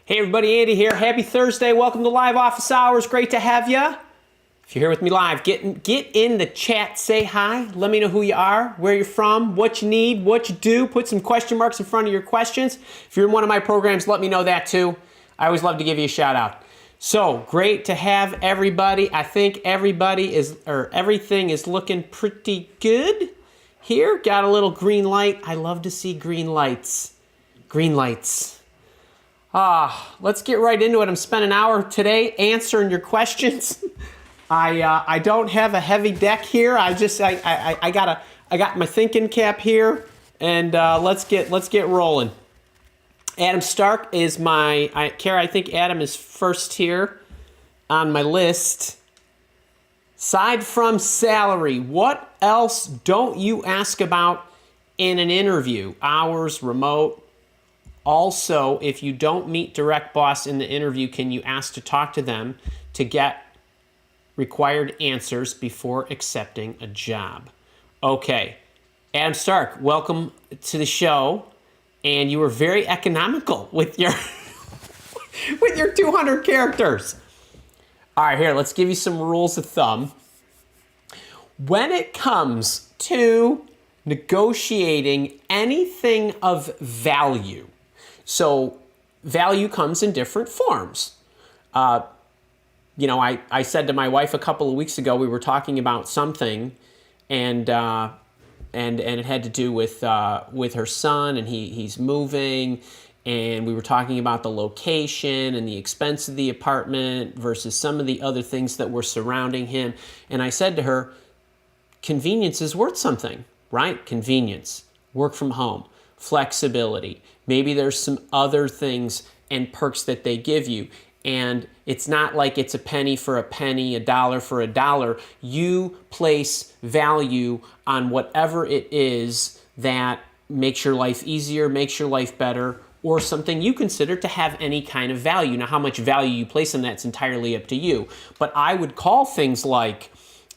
Hey everybody, Andy here. Happy Thursday. Welcome to Live Office Hours. Great to have you. If you're here with me live, get in the chat, say hi. Let me know who you are, where you're from, what you need, what you do. Put some question marks in front of your questions. If you're in one of my programs, let me know that too. I always love to give you a shout out. So great to have everybody. I think everything is looking pretty good here. Got a little green light. I love to see green lights. Green lights. Let's get right into it. I'm spending an hour today answering your questions. I don't have a heavy deck here. I got my thinking cap here, and let's get rolling. Adam Stark is I think Adam is first here on my list. Aside from salary, what else don't you ask about in an interview? Hours, remote. Also, if you don't meet direct boss in the interview, can you ask to talk to them to get required answers before accepting a job? Okay, Adam Stark, welcome to the show. And you were very economical with your with your 200 characters. All right, here, let's give you some rules of thumb. When it comes to negotiating anything of value, so value comes in different forms. I said to my wife a couple of weeks ago, we were talking about something, and it had to do with her son, and he's moving, and we were talking about the location and the expense of the apartment versus some of the other things that were surrounding him. And I said to her, convenience is worth something, right? Convenience, work from home, flexibility. Maybe there's some other things and perks that they give you. And it's not like it's a penny for a penny, a dollar for a dollar. You place value on whatever it is that makes your life easier, makes your life better, or something you consider to have any kind of value. Now, how much value you place on that's entirely up to you. But I would call things like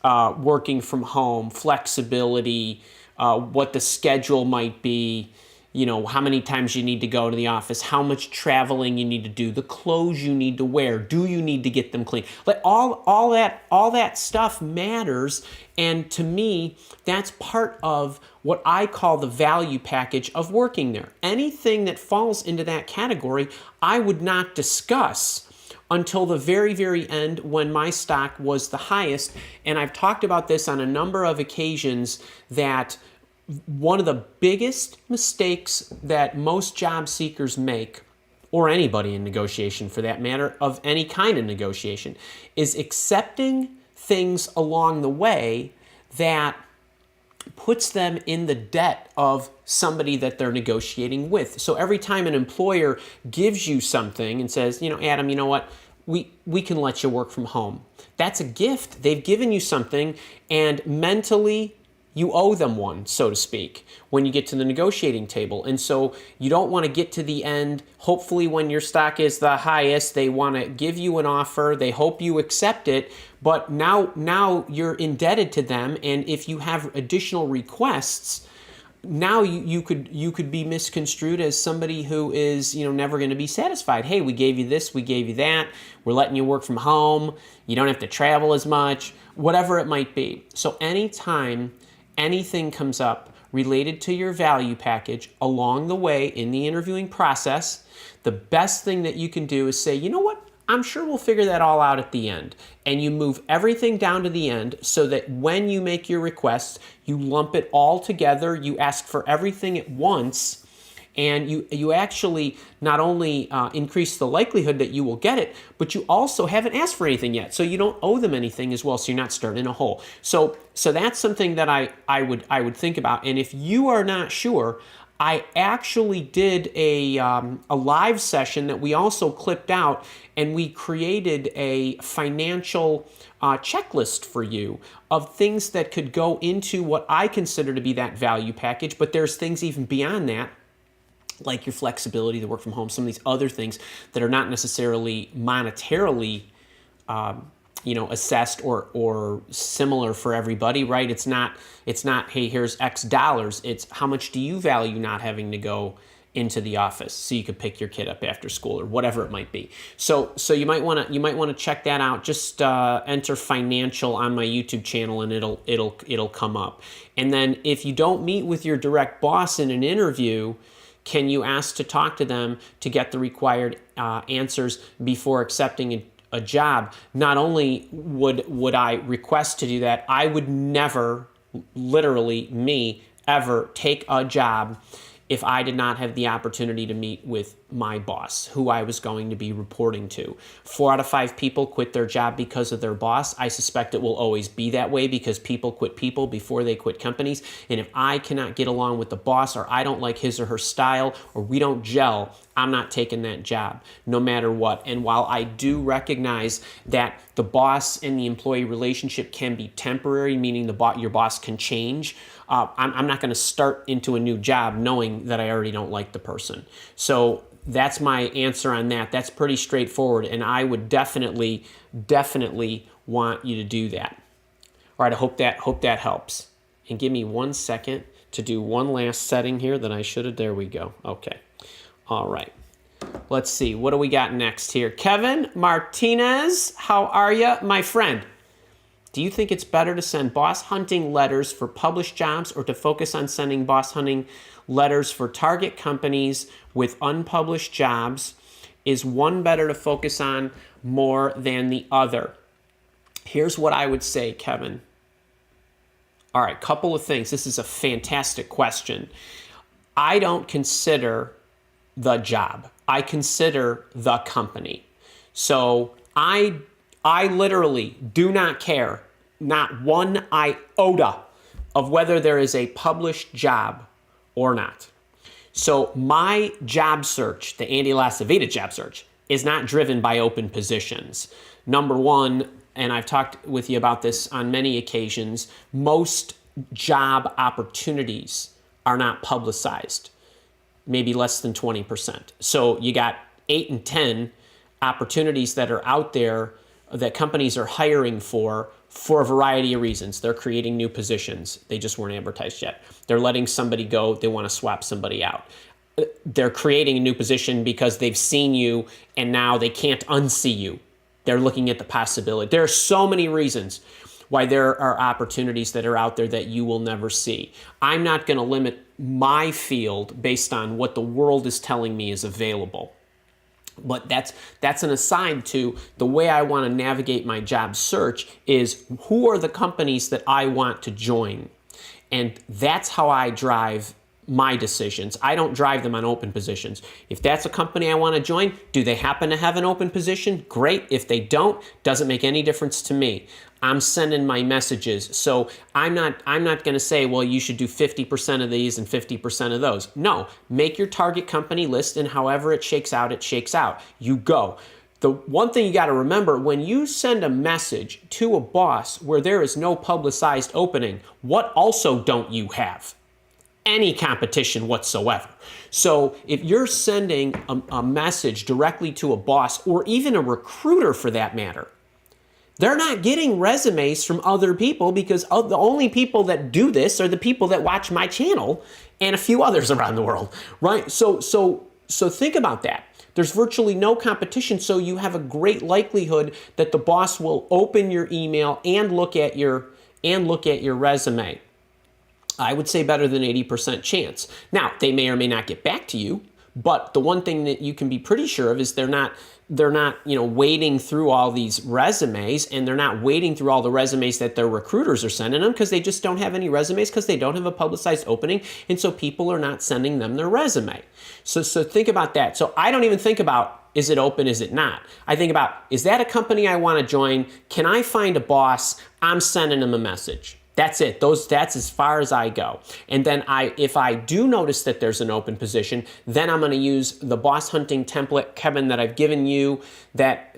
working from home, flexibility, what the schedule might be, how many times you need to go to the office, how much traveling you need to do, the clothes you need to wear, do you need to get them clean? Like all that stuff matters, and to me, that's part of what I call the value package of working there. Anything that falls into that category, I would not discuss until the very, very end when my stock was the highest. And I've talked about this on a number of occasions that one of the biggest mistakes that most job seekers make, or anybody in negotiation for that matter, of any kind of negotiation, is accepting things along the way that puts them in the debt of somebody that they're negotiating with. So every time an employer gives you something and says, Adam, you know what? We can let you work from home. That's a gift. They've given you something, and mentally, you owe them one, so to speak, when you get to the negotiating table. And so you don't want to get to the end. Hopefully when your stock is the highest, they want to give you an offer. They hope you accept it. But now you're indebted to them. And if you have additional requests, now you could be misconstrued as somebody who is never going to be satisfied. Hey, we gave you this, we gave you that. We're letting you work from home. You don't have to travel as much, whatever it might be. So anytime anything comes up related to your value package along the way in the interviewing process, the best thing that you can do is say, you know what? I'm sure we'll figure that all out at the end. And you move everything down to the end so that when you make your requests, you lump it all together, you ask for everything at once, and you actually not only increase the likelihood that you will get it, but you also haven't asked for anything yet. So you don't owe them anything as well, so you're not starting in a hole. So that's something that I would think about. And if you are not sure, I actually did a live session that we also clipped out, and we created a financial checklist for you of things that could go into what I consider to be that value package, but there's things even beyond that, like your flexibility to work from home, some of these other things that are not necessarily monetarily assessed or similar for everybody, right? It's not, hey, here's X dollars. It's how much do you value not having to go into the office so you could pick your kid up after school or whatever it might be. So you might want to check that out. Just enter financial on my YouTube channel and it'll come up. And then if you don't meet with your direct boss in an interview, can you ask to talk to them to get the required answers before accepting a job? Not only would I request to do that, I would never, literally me, ever take a job if I did not have the opportunity to meet with my boss, who I was going to be reporting to. 4 out of 5 people quit their job because of their boss. I suspect it will always be that way because people quit people before they quit companies. And if I cannot get along with the boss, or I don't like his or her style, or we don't gel, I'm not taking that job, no matter what. And while I do recognize that the boss and the employee relationship can be temporary, meaning your boss can change, I'm not going to start into a new job knowing that I already don't like the person. So that's my answer on that. That's pretty straightforward, and I would definitely want you to do that. All right, I hope that helps. And give me 1 second to do one last setting here that I should have. There we go. Okay. All right. Let's see. What do we got next here? Kevin Martinez, how are you, my friend? Do you think it's better to send boss hunting letters for published jobs or to focus on sending boss hunting letters for target companies with unpublished jobs? Is one better to focus on more than the other? Here's what I would say, Kevin. All right, couple of things. This is a fantastic question. I don't consider the job. I consider the company. So I literally do not care, not one iota, of whether there is a published job or not. So my job search, the Andy LaCivita job search, is not driven by open positions. Number one, and I've talked with you about this on many occasions, most job opportunities are not publicized, maybe less than 20%. So you got 8 and 10 opportunities that are out there that companies are hiring for a variety of reasons. They're creating new positions. They just weren't advertised yet. They're letting somebody go. They want to swap somebody out. They're creating a new position because they've seen you and now they can't unsee you. They're looking at the possibility. There are so many reasons why there are opportunities that are out there that you will never see. I'm not going to limit my field based on what the world is telling me is available. But that's an aside to the way I want to navigate my job search is who are the companies that I want to join. And that's how I drive my decisions. I don't drive them on open positions. If that's a company I want to join, do they happen to have an open position? Great. If they don't, doesn't make any difference to me. I'm sending my messages. So I'm not going to say, well, you should do 50% of these and 50% of those. No, make your target company list, and however it shakes out, it shakes out. You go. The one thing you got to remember, when you send a message to a boss where there is no publicized opening, what also don't you have? Any competition whatsoever. So if you're sending a message directly to a boss or even a recruiter for that matter, they're not getting resumes from other people because the only people that do this are the people that watch my channel and a few others around the world, right? So think about that. There's virtually no competition, so you have a great likelihood that the boss will open your email and look at your resume. I would say better than 80% chance. Now, they may or may not get back to you, but the one thing that you can be pretty sure of is they're not wading through all these resumes, and they're not wading through all the resumes that their recruiters are sending them because they just don't have any resumes because they don't have a publicized opening, and so people are not sending them their resume. So think about that. So I don't even think about, is it open, is it not? I think about, is that a company I want to join? Can I find a boss? I'm sending them a message. That's it. That's as far as I go. And then if I do notice that there's an open position, then I'm going to use the boss hunting template, Kevin, that I've given you that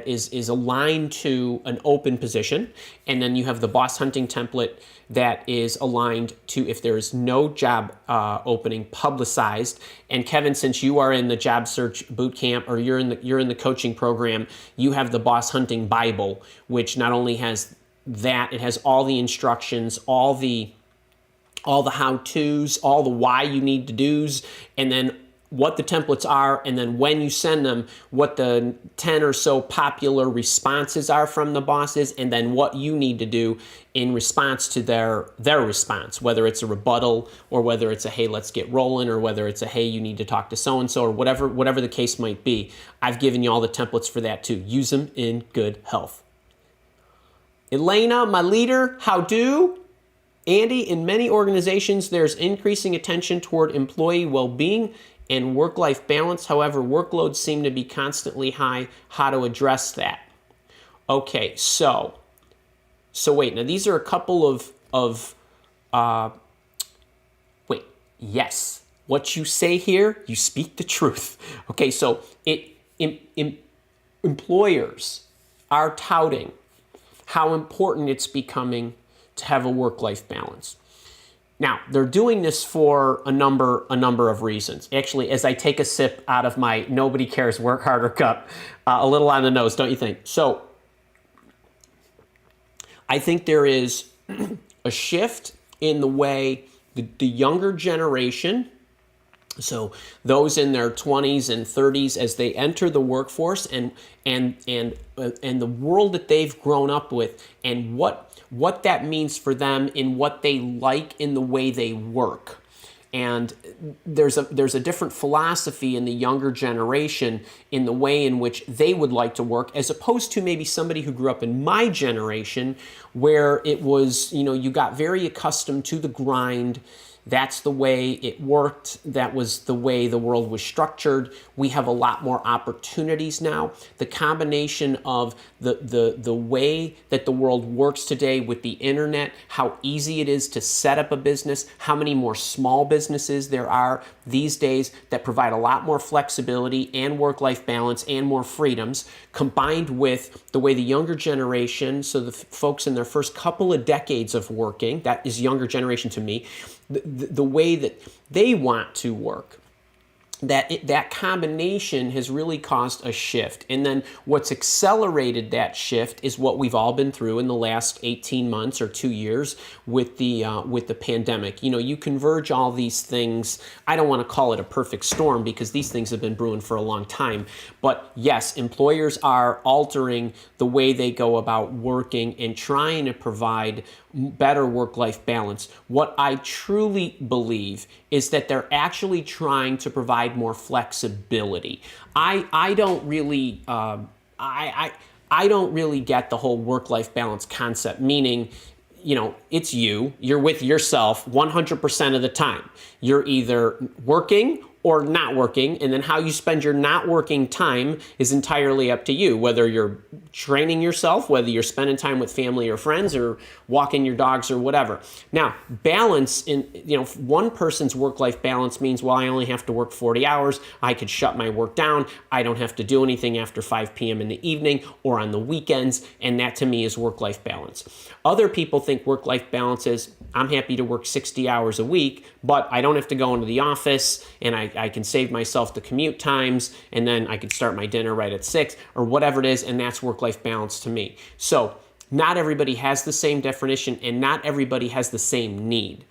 is aligned to an open position. And then you have the boss hunting template that is aligned to if there is no job opening publicized. And Kevin, since you are in the job search bootcamp or you're in the coaching program, you have the boss hunting Bible, which not only has that, it has all the instructions, all the all the how-tos, all the why you need to do's, and then what the templates are, and then when you send them, what the 10 or so popular responses are from the bosses, and then what you need to do in response to their response, whether it's a rebuttal or whether it's a, hey, let's get rolling, or whether it's a, hey, you need to talk to so-and-so, or whatever the case might be. I've given you all the templates for that too. Use them in good health. Elena, my leader, how do? Andy, in many organizations, there's increasing attention toward employee well-being and work-life balance. However, workloads seem to be constantly high. How to address that? Okay, so wait. Now these are a couple wait. Yes, what you say here, you speak the truth. Okay, so employers are touting how important it's becoming to have a work-life balance. Now, they're doing this for a number of reasons. Actually, as I take a sip out of my Nobody Cares Work Harder cup, a little on the nose, don't you think? So, I think there is a shift in the way the younger generation, so those in their 20s and 30s, as they enter the workforce and the world that they've grown up with, and what that means for them in what they like in the way they work. And there's a different philosophy in the younger generation in the way in which they would like to work, as opposed to maybe somebody who grew up in my generation, where it was, you got very accustomed to the grind. That's the way it worked. That was the way the world was structured. We have a lot more opportunities now. The combination of the way that the world works today with the internet, how easy it is to set up a business, how many more small businesses there are these days that provide a lot more flexibility and work-life balance and more freedoms, combined with the way the younger generation, so the folks in their first couple of decades of working, that is younger generation to me, the way that they want to work, that combination has really caused a shift. And then what's accelerated that shift is what we've all been through in the last 18 months or 2 years with the pandemic. You converge all these things. I don't want to call it a perfect storm because these things have been brewing for a long time. But yes, employers are altering the way they go about working and trying to provide better work-life balance. What I truly believe is that they're actually trying to provide more flexibility. I don't really get the whole work-life balance concept, meaning, it's you're with yourself 100% of the time. You're either working or not working, and then how you spend your not working time is entirely up to you, whether you're training yourself, whether you're spending time with family or friends, or walking your dogs or whatever. Now, balance in, one person's work-life balance means, well, I only have to work 40 hours, I could shut my work down, I don't have to do anything after 5 p.m. in the evening or on the weekends, and that to me is work-life balance. Other people think work-life balance is, I'm happy to work 60 hours a week, but I don't have to go into the office, and I can save myself the commute times, and then I could start my dinner right at 6 or whatever it is, and that's work-life balance to me. So not everybody has the same definition, and not everybody has the same need.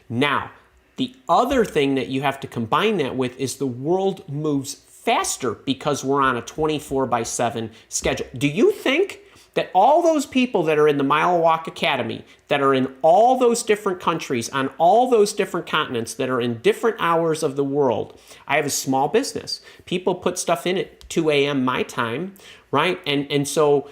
Now, the other thing that you have to combine that with is the world moves faster because we're on a 24/7 schedule. Do you think that all those people that are in the Mile Walk Academy, that are in all those different countries, on all those different continents, that are in different hours of the world, I have a small business. People put stuff in at 2 a.m. my time, right? And so,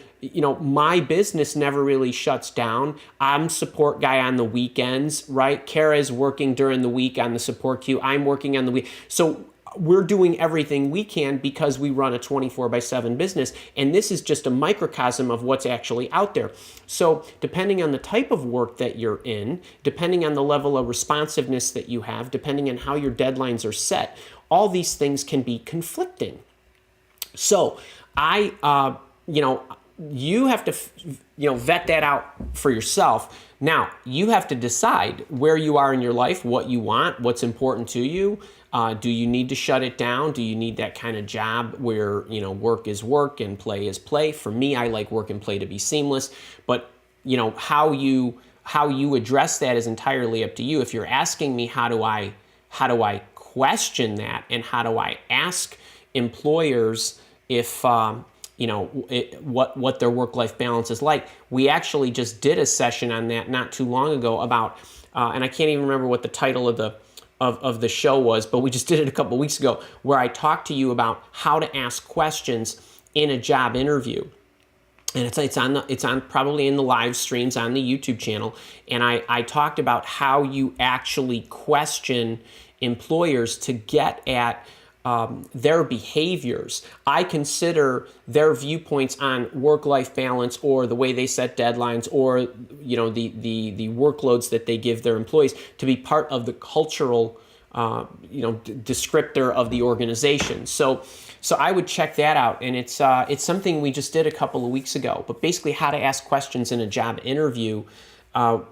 my business never really shuts down. I'm support guy on the weekends, right? Kara's working during the week on the support queue. I'm working on the week. So we're doing everything we can because we run a 24/7 business, and this is just a microcosm of what's actually out there. So depending on the type of work that you're in, depending on the level of responsiveness that you have, depending on how your deadlines are set, all these things can be conflicting. So you have to, vet that out for yourself. Now, you have to decide where you are in your life, what you want, what's important to you. Do you need to shut it down? Do you need that kind of job where, work is work and play is play? For me, I like work and play to be seamless. But, how how you address that is entirely up to you. If you're asking me how do I question that, and how do I ask employers if what their work-life balance is like, we actually just did a session on that not too long ago about, and I can't even remember what the title of the show was, but we just did it a couple weeks ago, where I talked to you about how to ask questions in a job interview. And it's on probably in the live streams on the YouTube channel. And I talked about how you actually question employers to get at their behaviors. I consider their viewpoints on work-life balance, or the way they set deadlines, or the workloads that they give their employees, to be part of the cultural descriptor of the organization. So I would check that out, and it's something we just did a couple of weeks ago. But basically, how to ask questions in a job interview.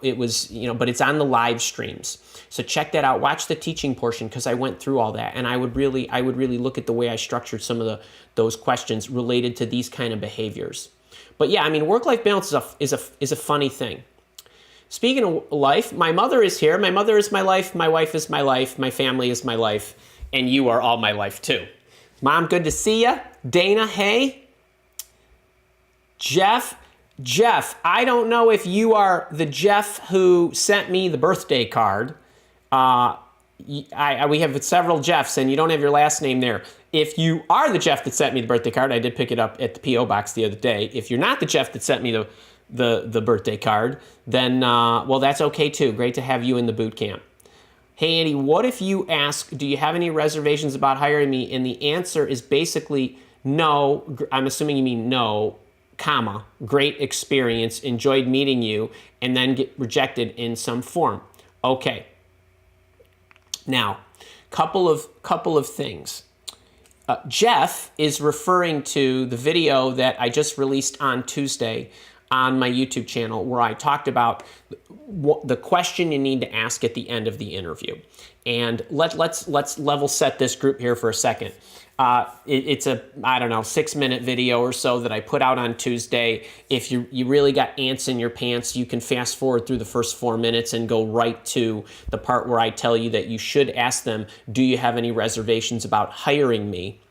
It was, but it's on the live streams. So check that out. Watch the teaching portion, because I went through all that, and I would really look at the way I structured some of those questions related to these kind of behaviors. But yeah, I mean, work-life balance is a funny thing. Speaking of life, my mother is here. My mother is my life. My wife is my life. My family is my life, and you are all my life too. Mom, good to see ya. Dana, hey. Jeff, I don't know if you are the Jeff who sent me the birthday card. We have several Jeffs, and you don't have your last name there. If you are the Jeff that sent me the birthday card, I did pick it up at the P.O. box the other day. If you're not the Jeff that sent me the birthday card, then, well, that's okay too. Great to have you in the boot camp. Hey, Andy, what if you ask, do you have any reservations about hiring me? And the answer is basically no. I'm assuming you mean no, comma, great experience, enjoyed meeting you, and then get rejected in some form. Okay. Now, couple of things. Jeff is referring to the video that I just released on Tuesday on my YouTube channel, where I talked about the question you need to ask at the end of the interview. And let's level set this group here for a second. It's a, 6-minute video or so that I put out on Tuesday. If you really got ants in your pants, you can fast forward through the first 4 minutes and go right to the part where I tell you that you should ask them, do you have any reservations about hiring me?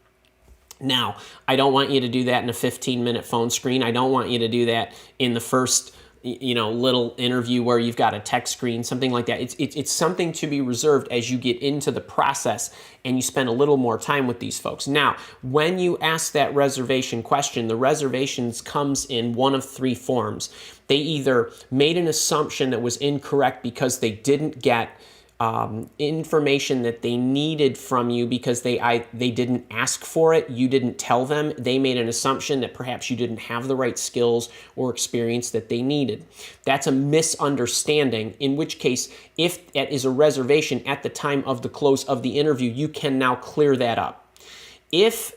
Now, I don't want you to do that in a 15-minute phone screen. I don't want you to do that in the first little interview where you've got a text screen, something like that. It's something to be reserved as you get into the process and you spend a little more time with these folks. Now, when you ask that reservation question, the reservations comes in one of 3 forms. They either made an assumption that was incorrect because they didn't get information that they needed from you because they didn't ask for it, you didn't tell them. They made an assumption that perhaps you didn't have the right skills or experience that they needed. That's a misunderstanding, in which case, if it is a reservation at the time of the close of the interview, you can now clear that up. If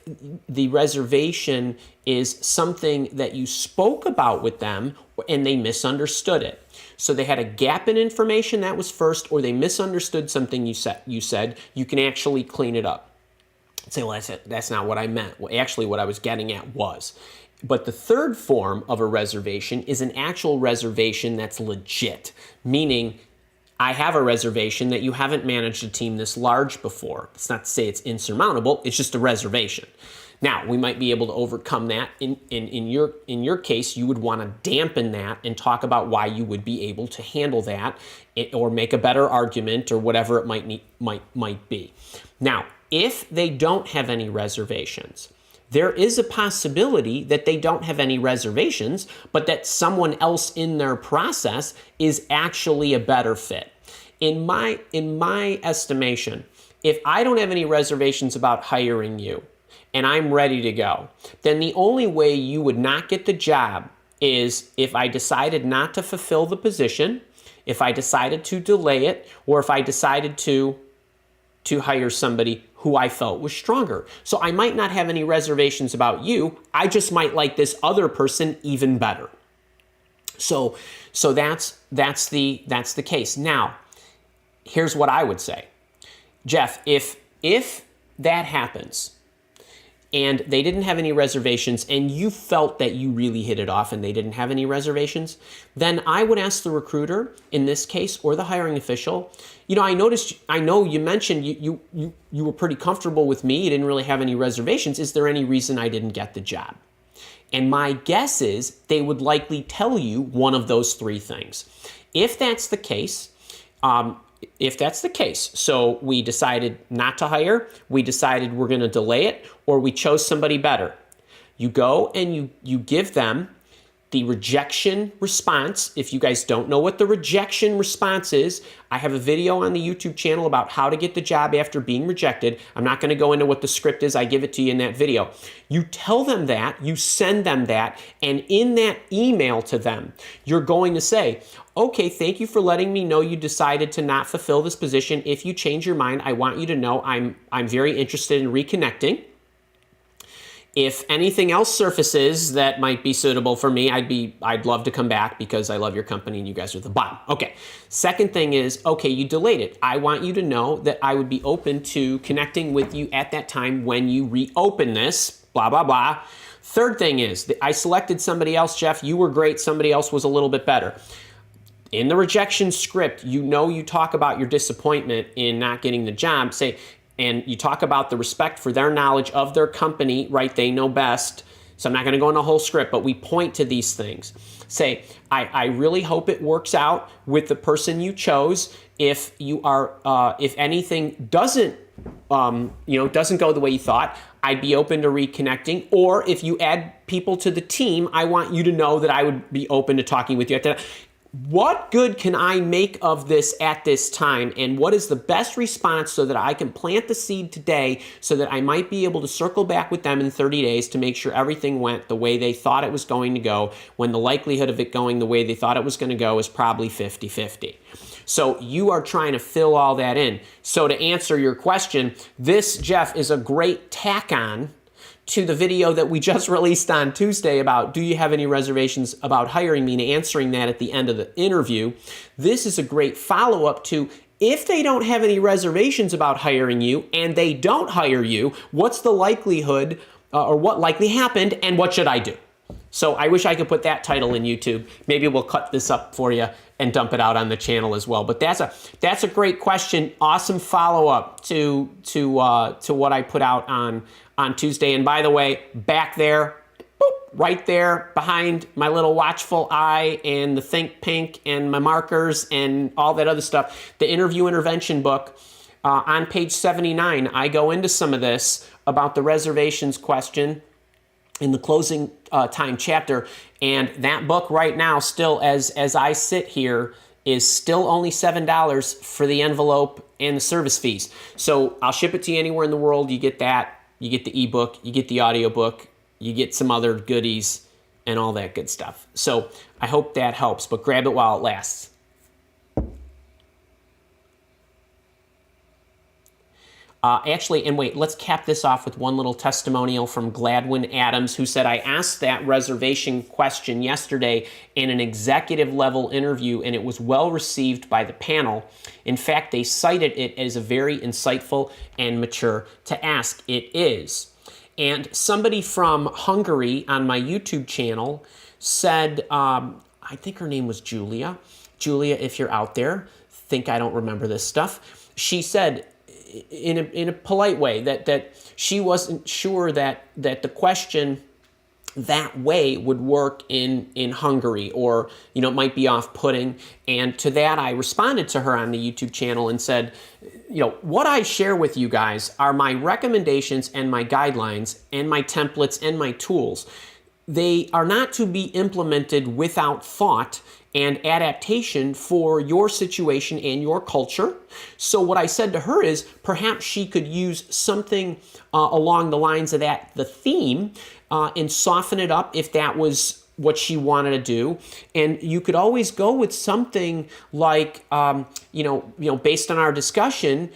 the reservation is something that you spoke about with them and they misunderstood it, so they had a gap in information, that was first, or they misunderstood something you said, you can actually clean it up. Say, well, that's not what I meant. Well, actually, what I was getting at was. But the third form of a reservation is an actual reservation that's legit, meaning I have a reservation that you haven't managed a team this large before. It's not to say it's insurmountable, it's just a reservation. Now, we might be able to overcome that. In your case, you would want to dampen that and talk about why you would be able to handle that, or make a better argument, or whatever it might be. Now, if they don't have any reservations, there is a possibility that they don't have any reservations, but that someone else in their process is actually a better fit. In my estimation, if I don't have any reservations about hiring you, and I'm ready to go, then the only way you would not get the job is if I decided not to fulfill the position, if I decided to delay it, or if I decided to hire somebody who I felt was stronger. So I might not have any reservations about you, I just might like this other person even better. So that's the case. Now, here's what I would say. Jeff, if that happens, and they didn't have any reservations, and you felt that you really hit it off and they didn't have any reservations, then I would ask the recruiter in this case, or the hiring official, I know you mentioned you were pretty comfortable with me, you didn't really have any reservations. Is there any reason I didn't get the job? And my guess is they would likely tell you one of those three things. If that's the case, so we decided not to hire, we decided we're going to delay it, or we chose somebody better, you go and you give them the rejection response. If you guys don't know what the rejection response is, I have a video on the YouTube channel about how to get the job after being rejected. I'm not going to go into what the script is. I give it to you in that video. You tell them that, you send them that, and in that email to them, you're going to say, okay, thank you for letting me know you decided to not fulfill this position. If you change your mind, I want you to know I'm very interested in reconnecting. If anything else surfaces that might be suitable for me, I'd love to come back because I love your company and you guys are the bomb. Okay. Second thing is, okay, you delayed it. I want you to know that I would be open to connecting with you at that time when you reopen this, blah, blah, blah. Third thing is, I selected somebody else, Jeff. You were great. Somebody else was a little bit better. In the rejection script, you talk about your disappointment in not getting the job. And you talk about the respect for their knowledge of their company, right? They know best. So I'm not going to go into the whole script, but we point to these things. Say, I really hope it works out with the person you chose. If anything doesn't go the way you thought, I'd be open to reconnecting. Or if you add people to the team, I want you to know that I would be open to talking with you at that. What good can I make of this at this time, and what is the best response so that I can plant the seed today so that I might be able to circle back with them in 30 days to make sure everything went the way they thought it was going to go, when the likelihood of it going the way they thought it was going to go is probably 50-50. So you are trying to fill all that in. So to answer your question, this, Jeff, is a great tack on to the video that we just released on Tuesday about, do you have any reservations about hiring me, and answering that at the end of the interview. This is a great follow-up to, if they don't have any reservations about hiring you and they don't hire you, what's the likelihood or what likely happened, and what should I do? So I wish I could put that title in YouTube. Maybe we'll cut this up for you and dump it out on the channel as well. But that's a great question. Awesome follow-up to what I put out on Tuesday. And by the way, back there, boop, right there behind my little watchful eye and the Think Pink and my markers and all that other stuff, the interview intervention book, on page 79, I go into some of this about the reservations question in the closing time chapter. And that book right now, still as I sit here, is still only $7 for the envelope and the service fees. So I'll ship it to you anywhere in the world. You get that. You get the ebook, you get the audiobook, you get some other goodies and all that good stuff. So I hope that helps, but grab it while it lasts. Let's cap this off with one little testimonial from Gladwin Adams, who said, I asked that reservation question yesterday in an executive level interview, and it was well received by the panel. In fact, they cited it as a very insightful and mature to ask. It is. And somebody from Hungary on my YouTube channel said, I think her name was Julia. Julia, if you're out there, think I don't remember this stuff. She said, in a polite way, that she wasn't sure that the question that way would work in Hungary, or it might be off-putting. And to that, I responded to her on the YouTube channel and said, what I share with you guys are my recommendations and my guidelines and my templates and my tools. They are not to be implemented without thought and adaptation for your situation and your culture. So what I said to her is, perhaps she could use something along the lines of that, the theme, and soften it up if that was what she wanted to do. And you could always go with something like, based on our discussion,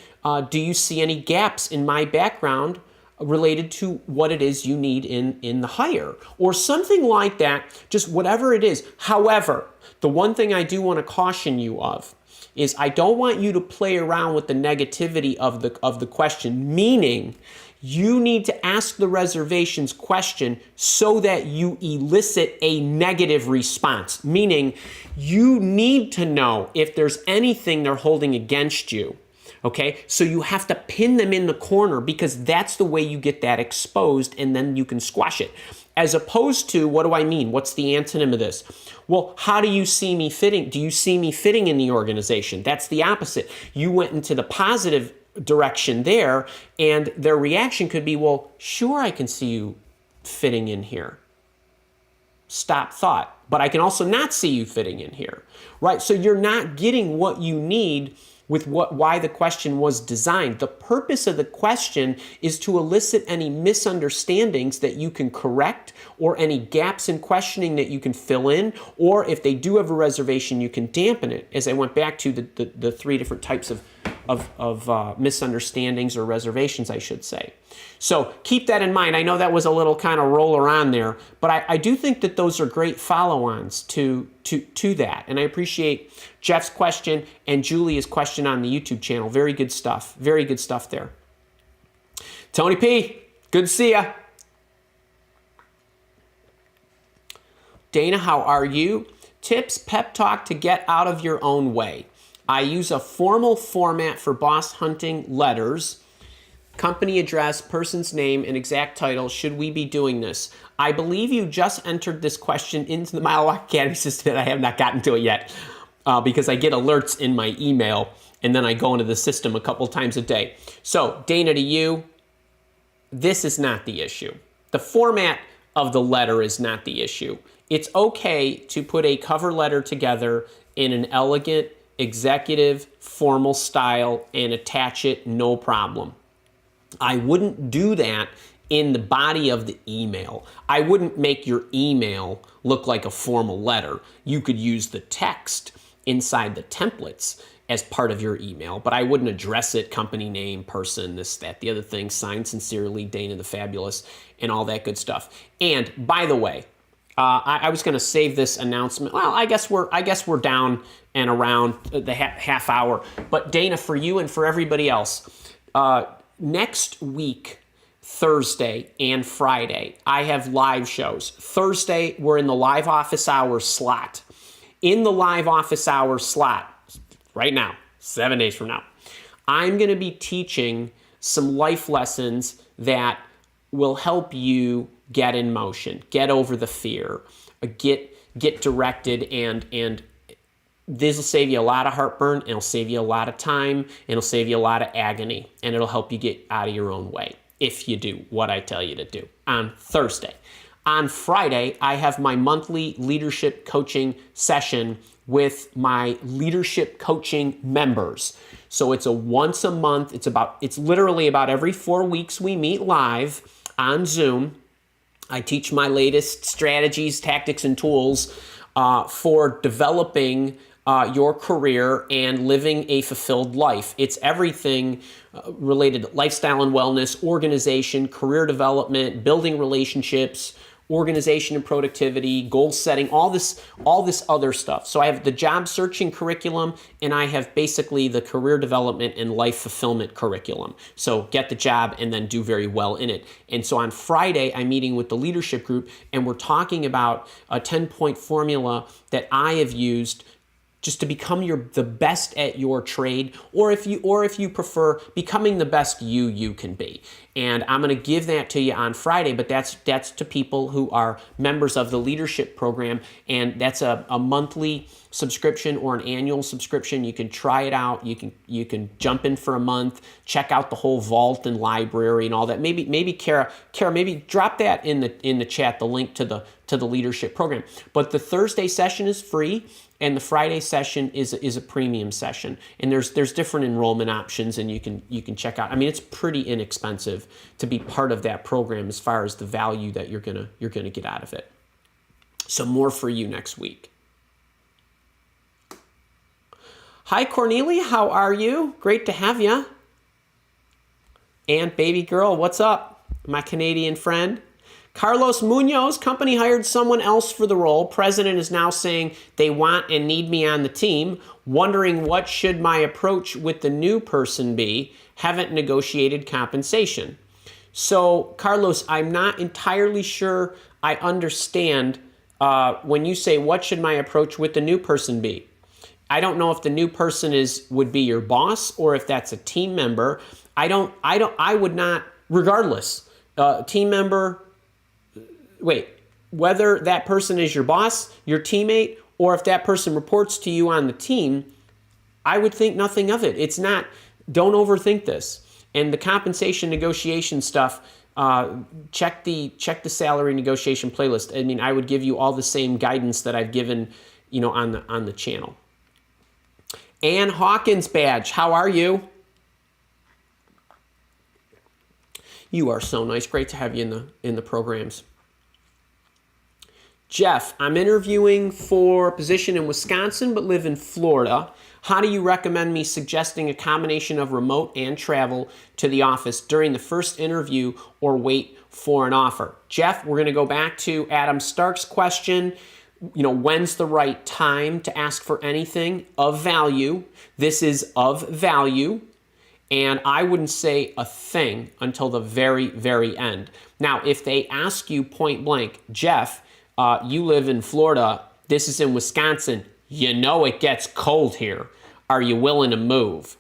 do you see any gaps in my background related to what it is you need in the hire, or something like that, just whatever it is. However, the one thing I do want to caution you of is I don't want you to play around with the negativity of the question, meaning You need to ask the reservations question so that you elicit a negative response, meaning you need to know if there's anything they're holding against you. Okay, so you have to pin them in the corner because that's the way you get that exposed, and then you can squash it. As opposed to, what do I mean? What's the antonym of this? Well, how do you see me fitting? Do you see me fitting in the organization? That's the opposite. You went into the positive direction there, and their reaction could be, well, sure, I can see you fitting in here. Stop thought. But I can also not see you fitting in here, right? So you're not getting what you need with why the question was designed. The purpose of the question is to elicit any misunderstandings that you can correct, or any gaps in questioning that you can fill in, or if they do have a reservation, you can dampen it. As I went back to the three different types of misunderstandings or reservations, I should say. So keep that in mind. I know that was a little kind of roll around there, but I do think that those are great follow-ons to that. And I appreciate Jeff's question and Julia's question on the YouTube channel. Very good stuff. Very good stuff there. Tony P., good to see ya. Dana, how are you? Tips, pep talk to get out of your own way. I use a formal format for boss hunting letters. Company address, person's name, and exact title. Should we be doing this? I believe you just entered this question into the Mile Walk Academy system, and I have not gotten to it yet because I get alerts in my email, and then I go into the system a couple times a day. So, Dana, to you, this is not the issue. The format of the letter is not the issue. It's okay to put a cover letter together in an elegant, executive, formal style and attach it, no problem. I wouldn't do that in the body of the email. I wouldn't make your email look like a formal letter. You could use the text inside the templates as part of your email, but I wouldn't address it, company name, person, this, that, the other thing, signed sincerely, Dana the Fabulous, and all that good stuff. And by the way, I was going to save this announcement. Well, I guess we're down and around the half hour. But Dana, for you and for everybody else, next week, Thursday and Friday, I have live shows. Thursday, we're in the live office hour slot. In the live office hour slot, right now, 7 days from now, I'm going to be teaching some life lessons that will help you get in motion, get over the fear, get directed, and this will save you a lot of heartburn, and it'll save you a lot of time, and it'll save you a lot of agony, and it'll help you get out of your own way if you do what I tell you to do on Thursday. On Friday, I have my monthly leadership coaching session with my leadership coaching members. So it's a once a month, it's literally about every 4 weeks we meet live on Zoom. I teach my latest strategies, tactics, and tools for developing your career and living a fulfilled life. It's everything related to lifestyle and wellness, organization, career development, building relationships, organization and productivity, goal setting, all this other stuff. So I have the job searching curriculum, and I have basically the career development and life fulfillment curriculum. So get the job and then do very well in it. And so on Friday, I'm meeting with the leadership group, and we're talking about a 10-point formula that I have used just to become the best at your trade, or if you prefer, becoming the best you can be. And I'm going to give that to you on Friday, but that's to people who are members of the leadership program, and that's a monthly subscription or an annual subscription. You can try it out. You can jump in for a month, check out the whole vault and library and all that. Maybe Kara, maybe drop that in the chat, the link to the leadership program. But the Thursday session is free, and the Friday session is a premium session. And there's different enrollment options, and you can check out. I mean, it's pretty inexpensive to be part of that program as far as the value that you're gonna get out of it. So more for you next week. Hi Cornelia, how are you? Great to have you. And baby girl, what's up? My Canadian friend. Carlos Munoz, company hired someone else for the role. President is now saying they want and need me on the team. Wondering what should my approach with the new person be? Haven't negotiated compensation. So, Carlos, I'm not entirely sure I understand when you say, what should my approach with the new person be? I don't know if the new person would be your boss or if that's a team member. I would not, regardless, team member, whether that person is your boss, your teammate, or if that person reports to you on the team, I would think nothing of it. It's not, don't overthink this. And the compensation negotiation stuff, check the salary negotiation playlist. I mean, I would give you all the same guidance that I've given, on the channel. Ann Hawkins badge, how are you? You are so nice. Great to have you in the programs. Jeff, I'm interviewing for a position in Wisconsin but live in Florida. How do you recommend me suggesting a combination of remote and travel to the office during the first interview or wait for an offer? Jeff, we're going to go back to Adam Stark's question. When's the right time to ask for anything of value? This is of value. And I wouldn't say a thing until the very, very end. Now, if they ask you point blank, Jeff, you live in Florida, this is in Wisconsin, it gets cold here. Are you willing to move?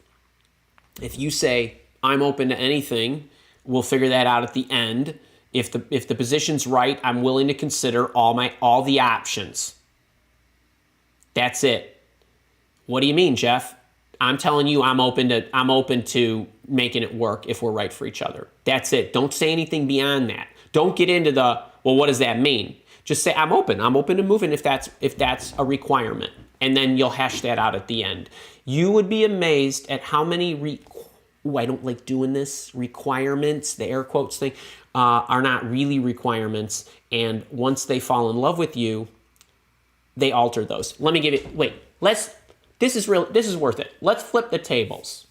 If you say, I'm open to anything, we'll figure that out at the end. If the position's right, I'm willing to consider all the options. That's it. What do you mean, Jeff? I'm telling you, I'm open to making it work if we're right for each other. That's it. Don't say anything beyond that. Don't get into what does that mean? Just say, I'm open to moving if that's a requirement. And then you'll hash that out at the end. You would be amazed at how many I don't like doing this, requirements, the air quotes thing, are not really requirements. And once they fall in love with you, they alter those. Let me give it, this is worth it. Let's flip the tables.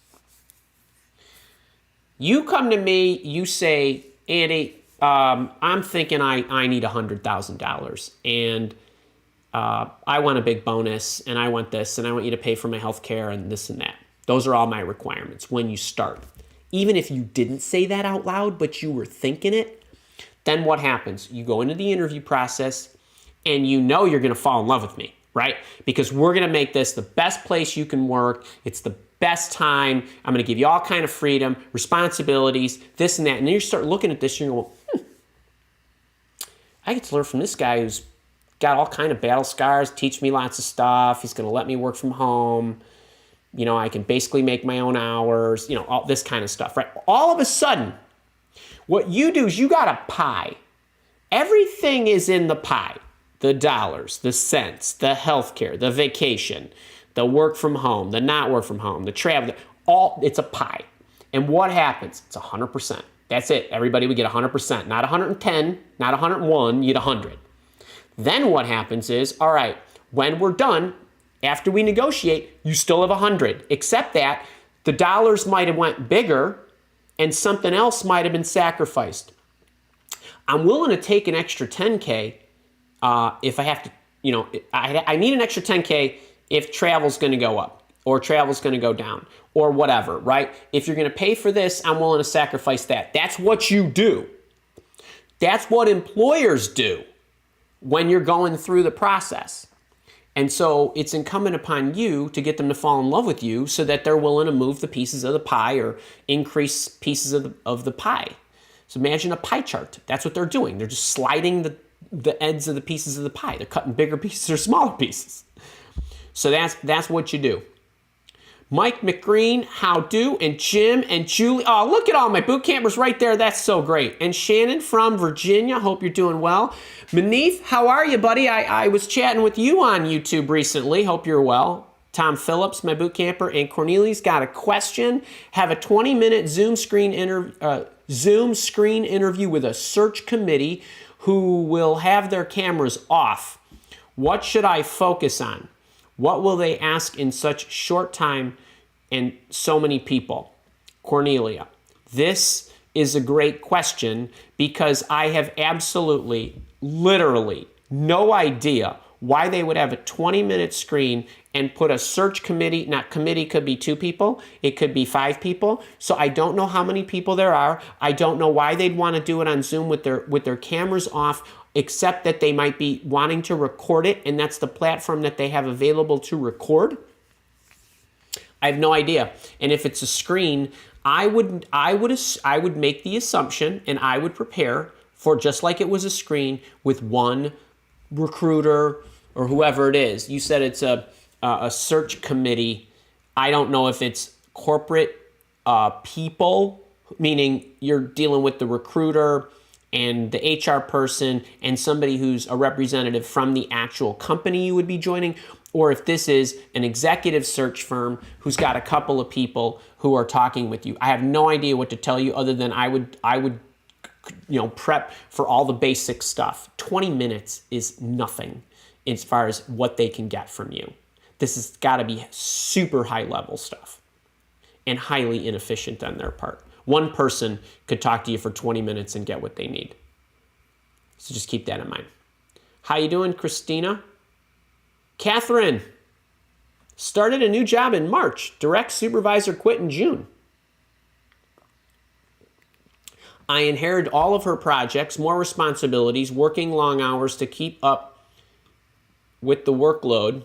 You come to me, you say, Andy, I'm thinking I need $100,000 and I want a big bonus and I want this and I want you to pay for my health care and this and that. Those are all my requirements when you start. Even if you didn't say that out loud, but you were thinking it, then what happens? You go into the interview process and you're going to fall in love with me, right? Because we're going to make this the best place you can work. It's the best time. I'm going to give you all kind of freedom, responsibilities, this and that. And then you start looking at this and you're going, I get to learn from this guy who's got all kind of battle scars, teach me lots of stuff. He's going to let me work from home. I can basically make my own hours, all this kind of stuff, right? All of a sudden, what you do is you got a pie. Everything is in the pie. The dollars, the cents, the healthcare, the vacation, the work from home, the not work from home, the travel, it's a pie. And what happens? It's 100%. That's it. Everybody would get 100%, not 110, not 101, you get 100. Then what happens is, all right, when we're done, after we negotiate, you still have 100, except that the dollars might have went bigger and something else might have been sacrificed. I'm willing to take an extra 10K if I have to, I need an extra 10K if travel's going to go up or travel's going to go down or whatever, right? If you're going to pay for this, I'm willing to sacrifice that. That's what you do. That's what employers do when you're going through the process. And so it's incumbent upon you to get them to fall in love with you so that they're willing to move the pieces of the pie or increase pieces of the pie. So imagine a pie chart. That's what they're doing. They're just sliding the ends of the pieces of the pie. They're cutting bigger pieces or smaller pieces. So that's what you do. Mike McGreen, how do, and Jim and Julie. Oh, look at all my boot campers right there. That's so great. And Shannon from Virginia. Hope you're doing well. Manith, how are you, buddy? I was chatting with you on YouTube recently. Hope you're well. Tom Phillips, my boot camper, and Cornelius got a question. Have a 20-minute Zoom screen interview with a search committee who will have their cameras off. What should I focus on? What will they ask in such short time and so many people? Cornelia, this is a great question because I have absolutely, literally no idea why they would have a 20-minute screen and put a search committee. Not committee could be 2 people. It could be 5 people. So I don't know how many people there are. I don't know why they'd want to do it on Zoom with their cameras off, except that they might be wanting to record it, and that's the platform that they have available to record. I have no idea. And if it's a screen, I would make the assumption, and I would prepare for just like it was a screen with one recruiter or whoever it is. You said it's a search committee. I don't know if it's corporate people, meaning you're dealing with the recruiter and the HR person and somebody who's a representative from the actual company you would be joining, or if this is an executive search firm who's got a couple of people who are talking with you. I have no idea what to tell you other than I would prep for all the basic stuff. 20 minutes is nothing as far as what they can get from you. This has got to be super high level stuff and highly inefficient on their part. One person could talk to you for 20 minutes and get what they need. So just keep that in mind. How you doing, Christina? Catherine started a new job in March. Direct supervisor quit in June. I inherited all of her projects, more responsibilities, working long hours to keep up with the workload.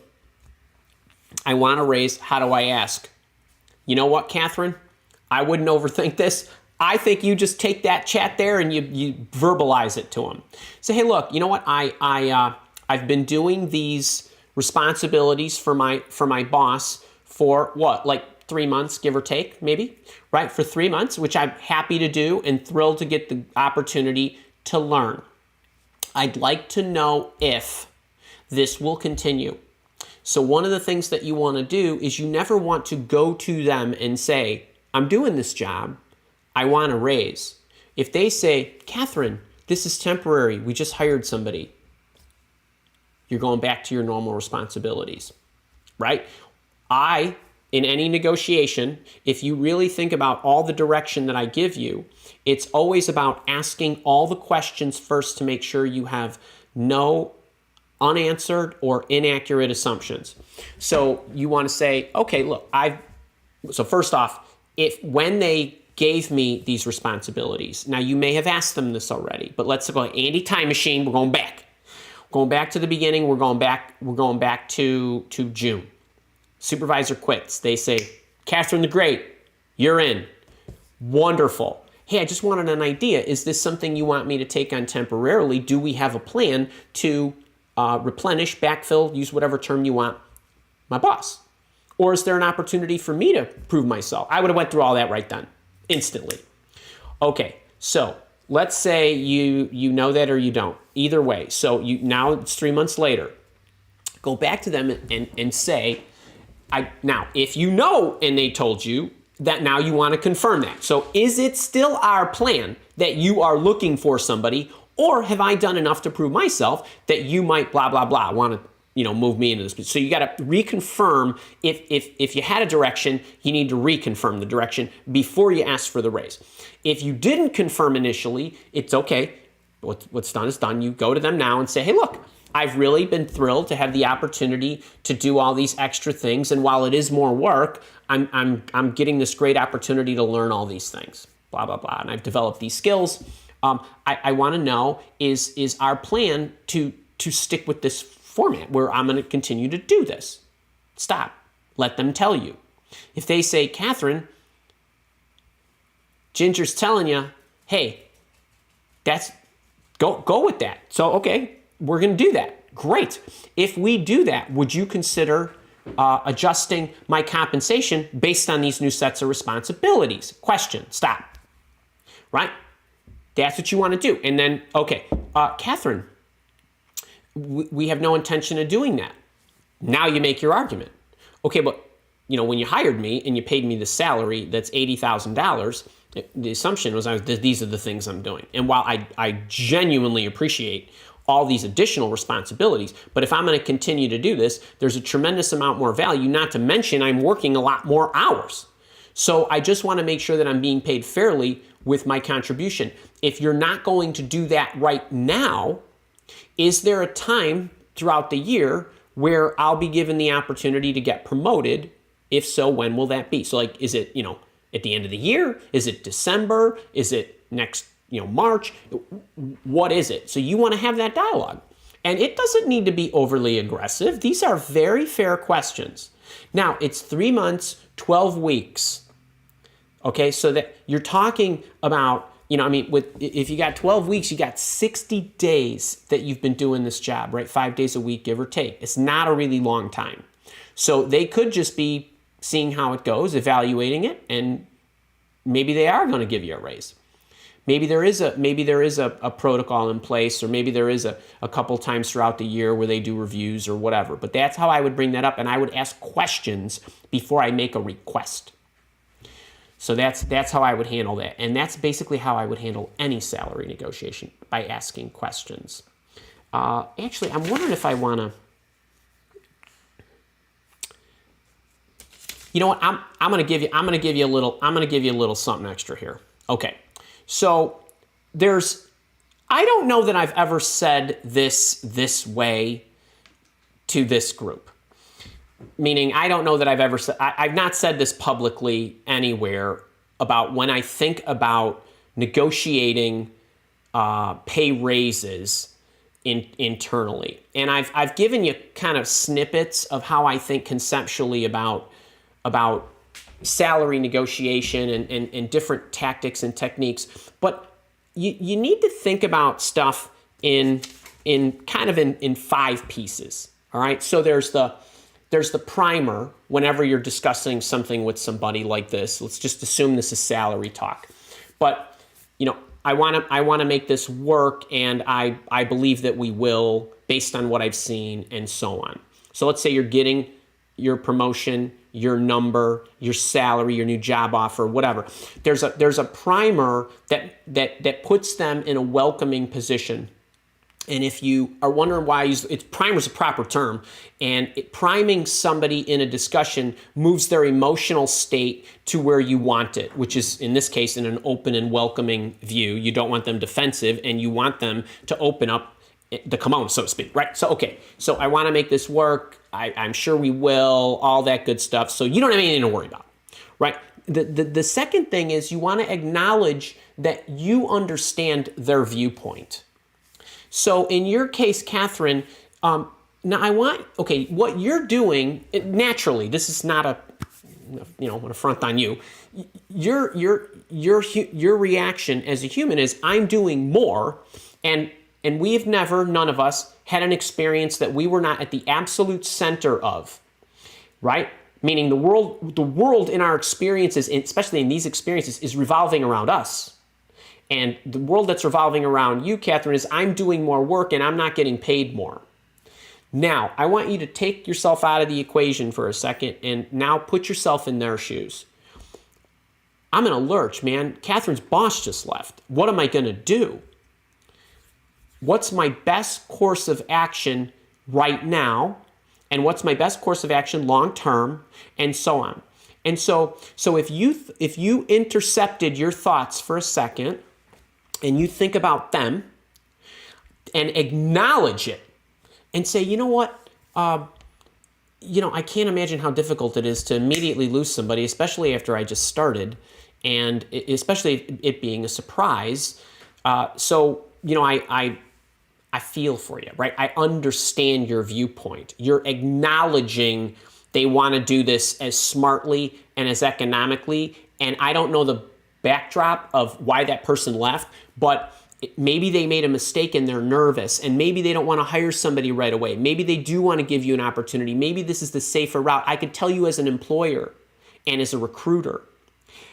I want a raise. How do I ask? You know what, Catherine? I wouldn't overthink this. I think you just take that chat there and you verbalize it to them. Say, hey, look, you know what? I've been doing these responsibilities for my boss for what, like 3 months, give or take, maybe, right? For 3 months, which I'm happy to do and thrilled to get the opportunity to learn. I'd like to know if this will continue. So one of the things that you want to do is you never want to go to them and say, I'm doing this job, I want a raise. If they say, Catherine, this is temporary, we just hired somebody, you're going back to your normal responsibilities, right? In any negotiation, if you really think about all the direction that I give you, it's always about asking all the questions first to make sure you have no unanswered or inaccurate assumptions. So you want to say, okay, look, so first off, when they gave me these responsibilities, now you may have asked them this already, but let's go Andy time machine, we're going back. Going back to the beginning, we're going back to June. Supervisor quits. They say, Catherine the Great, you're in. Wonderful. Hey, I just wanted an idea. Is this something you want me to take on temporarily? Do we have a plan to replenish, backfill, use whatever term you want, my boss? Or is there an opportunity for me to prove myself? I would have went through all that right then, instantly. Okay, so let's say you know that or you don't. Either way, so now it's 3 months later. Go back to them and say, now, if you know and they told you that, now you want to confirm that. So is it still our plan that you are looking for somebody, or have I done enough to prove myself that you might blah, blah, blah, want to move me into this? So you got to reconfirm. If you had a direction, you need to reconfirm the direction before you ask for the raise. If you didn't confirm initially, it's okay. What's done is done. You go to them now and say, hey, look, I've really been thrilled to have the opportunity to do all these extra things. And while it is more work, I'm getting this great opportunity to learn all these things, blah, blah, blah. And I've developed these skills. I want to know, is our plan to stick with this format where I'm going to continue to do this? Stop. Let them tell you. If they say, Catherine, Ginger's telling you, hey, go with that. So, okay, we're going to do that. Great. If we do that, would you consider adjusting my compensation based on these new sets of responsibilities? Question. Stop. Right? That's what you want to do. And then, okay, Catherine, we have no intention of doing that. Now you make your argument. Okay, but when you hired me and you paid me the salary that's $80,000, the assumption was these are the things I'm doing. And while I genuinely appreciate all these additional responsibilities, but if I'm going to continue to do this, there's a tremendous amount more value, not to mention I'm working a lot more hours. So I just want to make sure that I'm being paid fairly with my contribution. If you're not going to do that right now, is there a time throughout the year where I'll be given the opportunity to get promoted. If so, when will that be? So like, is it, at the end of the year? Is it December? Is it next, March? What is it? So you want to have that dialogue. And it doesn't need to be overly aggressive. These are very fair questions. Now, it's 3 months, 12 weeks. Okay, so that you're talking about, if you got 12 weeks, you got 60 days that you've been doing this job, right? 5 days a week, give or take. It's not a really long time. So they could just be seeing how it goes, evaluating it, and maybe they are going to give you a raise. Maybe there is a protocol in place, or maybe there is a couple times throughout the year where they do reviews or whatever. But that's how I would bring that up, and I would ask questions before I make a request. So that's how I would handle that. And that's basically how I would handle any salary negotiation, by asking questions. Actually, I'm wondering if I want to, you know what? I'm going to give you a little something extra here. Okay. So I don't know that I've ever said this way to this group. Meaning, I don't know that I've ever said, I've not said this publicly anywhere about when I think about negotiating pay raises internally. And I've given you kind of snippets of how I think conceptually about salary negotiation and different tactics and techniques. But you need to think about stuff in 5 pieces. All right. So there's the primer whenever you're discussing something with somebody like this. Let's just assume this is salary talk. But, I want to make this work, and I believe that we will, based on what I've seen and so on. So let's say you're getting your promotion, your number, your salary, your new job offer, whatever. There's a primer that puts them in a welcoming position. And if you are wondering why primer is a proper term, and priming somebody in a discussion moves their emotional state to where you want it, which is, in this case, in an open and welcoming view. You don't want them defensive, and you want them to open up the kimono, so to speak, right? So, okay, so I want to make this work. I'm sure we will, all that good stuff. So you don't have anything to worry about, right? The second thing is you want to acknowledge that you understand their viewpoint. So in your case, Catherine, now what you're doing, naturally, this is not an affront on you. Your reaction as a human is, I'm doing more, and we've never, none of us, had an experience that we were not at the absolute center of, right? Meaning the world in our experiences, especially in these experiences, is revolving around us. And the world that's revolving around you, Catherine, is I'm doing more work and I'm not getting paid more. Now, I want you to take yourself out of the equation for a second and now put yourself in their shoes. I'm in a lurch, man. Catherine's boss just left. What am I going to do? What's my best course of action right now? And what's my best course of action long term? And so on. And so if you intercepted your thoughts for a second, and you think about them and acknowledge it and say, you know what, I can't imagine how difficult it is to immediately lose somebody, especially after I just started, and especially it being a surprise. I feel for you, right? I understand your viewpoint. You're acknowledging they want to do this as smartly and as economically, and I don't know the backdrop of why that person left, but maybe they made a mistake and they're nervous, and maybe they don't want to hire somebody right away. Maybe they do want to give you an opportunity. Maybe this is the safer route. I could tell you as an employer and as a recruiter,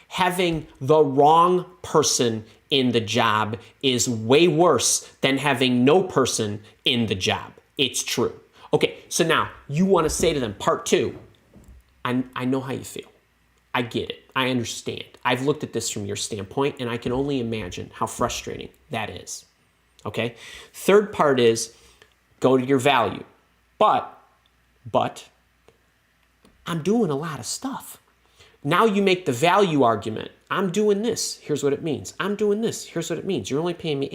having the wrong person in the job is way worse than having no person in the job. It's true. Okay, so now you want to say to them, part 2, I know how you feel. I get it. I understand. I've looked at this from your standpoint, and I can only imagine how frustrating that is. Okay? Third part is go to your value. But I'm doing a lot of stuff. Now you make the value argument. I'm doing this. Here's what it means. I'm doing this. Here's what it means. You're only paying me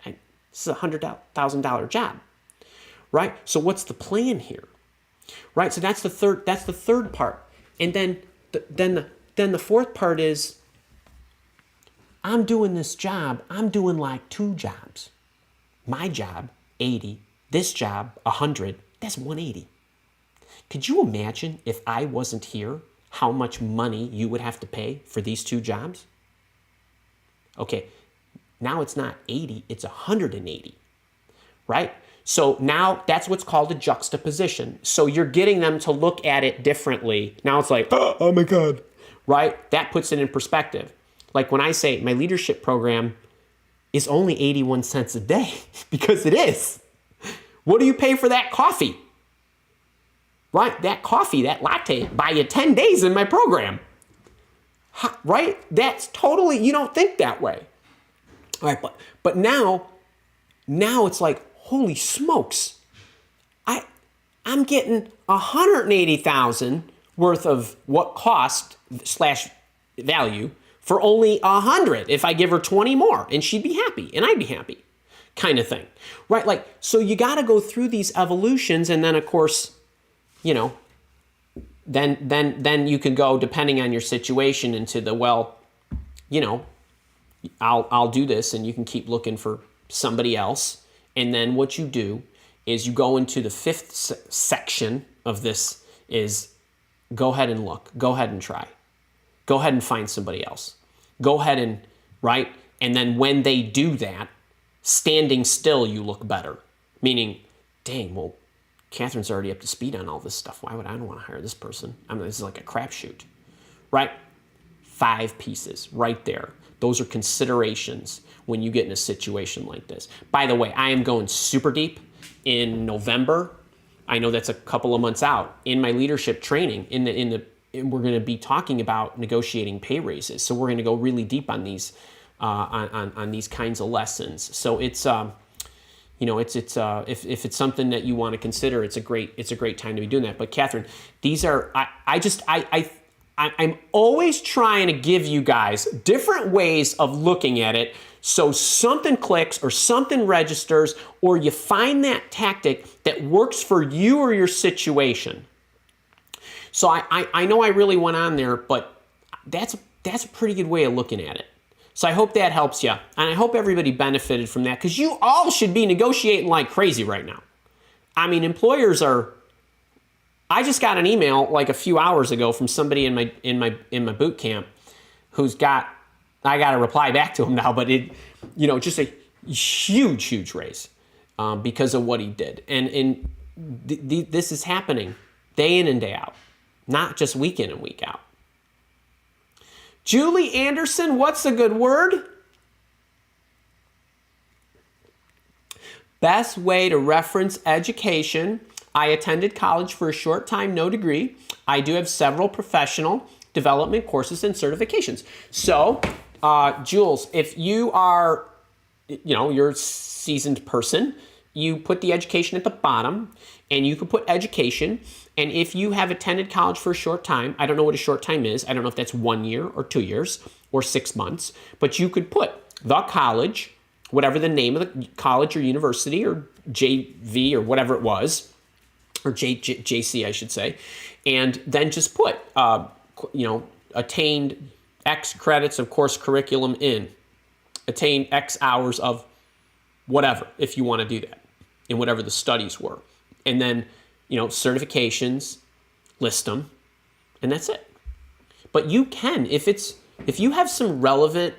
$80,000. This is a $100,000 job. right? So what's the plan here, right? So that's the third part. And then the fourth part is, I'm doing this job. I'm doing like 2 jobs. My job, 80. This job, 100. That's 180. Could you imagine if I wasn't here, how much money you would have to pay for these 2 jobs? Okay, now it's not 80, it's 180, right? So now that's what's called a juxtaposition. So you're getting them to look at it differently. Now it's like, oh my God, right? That puts it in perspective. Like when I say my leadership program is only 81 cents a day, because it is. What do you pay for that coffee? Right? That coffee, that latte, buy you 10 days in my program. Right? That's totally, you don't think that way. All right, but now it's like, holy smokes. I'm getting 180,000 worth of what cost / value for only 100 if I give her 20 more, and she'd be happy and I'd be happy, kind of thing. Right? Like, so you got to go through these evolutions, and then of course, you know, then you can go, depending on your situation, into the, well, you know, I'll do this, and you can keep looking for somebody else. And then what you do is you go into the 5th section of this is go ahead and look, go ahead and try, go ahead and find somebody else, go ahead and, right? And then when they do that, standing still, you look better. Meaning, dang, well, Catherine's already up to speed on all this stuff. Why would I want to hire this person? I mean, this is like a crapshoot, right? 5 pieces right there. Those are considerations when you get in a situation like this. By the way, I am going super deep in November. I know that's a couple of months out. In my leadership training, we're going to be talking about negotiating pay raises. So we're going to go really deep on these on these kinds of lessons. So it's you know, if it's something that you want to consider, it's a great time to be doing that. But Catherine, these are I'm always trying to give you guys different ways of looking at it, so something clicks or something registers, or you find that tactic that works for you or your situation. So I know I really went on there, but that's a pretty good way of looking at it. So I hope that helps you, and I hope everybody benefited from that, because you all should be negotiating like crazy right now. I mean, employers are. I just got an email like a few hours ago from somebody in my boot camp who's got. I got to reply back to him now, but it, you know, just a huge raise because of what he did, and this is happening day in and day out, not just week in and week out. Julie Anderson, what's a good word? Best way to reference education. I attended college for a short time, no degree. I do have several professional development courses and certifications. So, Jules, if you are, you know, you're a seasoned person, you put the education at the bottom, and you can put education. And if you have attended college for a short time, I don't know what a short time is. I don't know if that's 1 year or 2 years or 6 months, but you could put the college, whatever the name of the college or university or JV or whatever it was, or JC, I should say, and then just put, you know, attained X credits of course curriculum in, attained X hours of whatever, if you want to do that, in whatever the studies were. And then, you know, certifications, list them, and that's it. But you can, if you have some relevant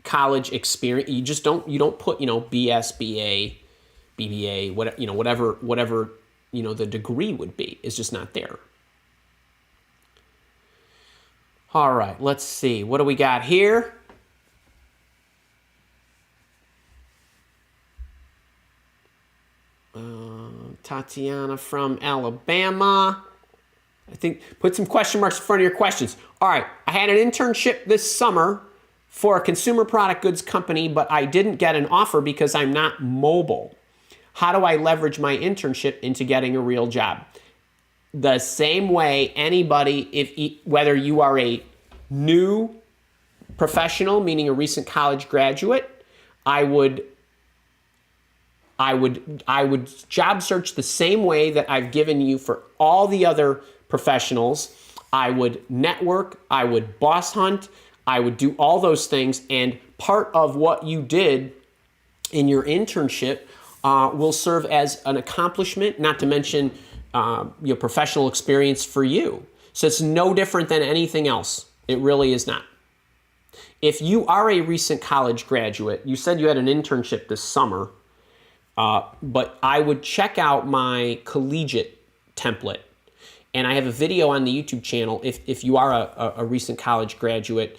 college experience, you don't put, you know, BS, BA, BBA, whatever, you know, the degree would be. It's just not there. All right, let's see. What do we got here? Tatiana from Alabama. I think put some question marks in front of your questions. All right, I had an internship this summer for a consumer product goods company, but I didn't get an offer because I'm not mobile. How do I leverage my internship into getting a real job? The same way anybody, whether you are a new professional, meaning a recent college graduate, I would I would job search the same way that I've given you for all the other professionals. I would network, I would boss hunt, I would do all those things. And part of what you did in your internship will serve as an accomplishment, not to mention your professional experience for you. So it's no different than anything else. It really is not. If you are a recent college graduate, you said you had an internship this summer, but I would check out my collegiate template. And I have a video on the YouTube channel. If you are a recent college graduate,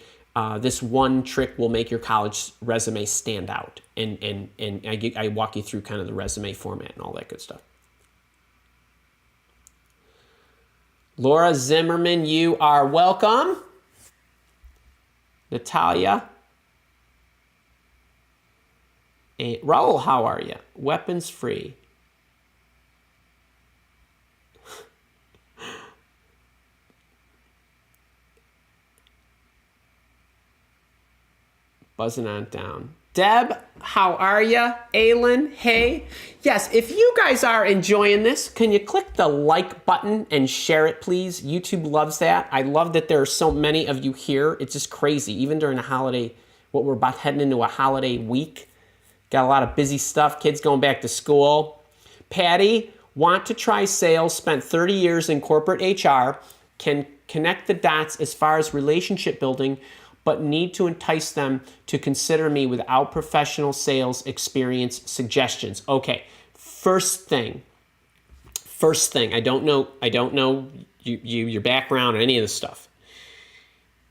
this one trick will make your college resume stand out. And I walk you through kind of the resume format and all that good stuff. Laura Zimmerman, you are welcome. Natalia. And Raul, how are you? Weapons free. Buzzing on down. Deb, how are you? Aylin, hey. Yes, if you guys are enjoying this, can you click the like button and share it, please? YouTube loves that. I love that there are so many of you here. It's just crazy, even during a holiday, what we're about heading into a holiday week. Got a lot of busy stuff, kids going back to school. Patty, want to try sales, spent 30 years in corporate HR, can connect the dots as far as relationship building, but need to entice them to consider me without professional sales experience suggestions. Okay, first thing, I don't know your background or any of this stuff.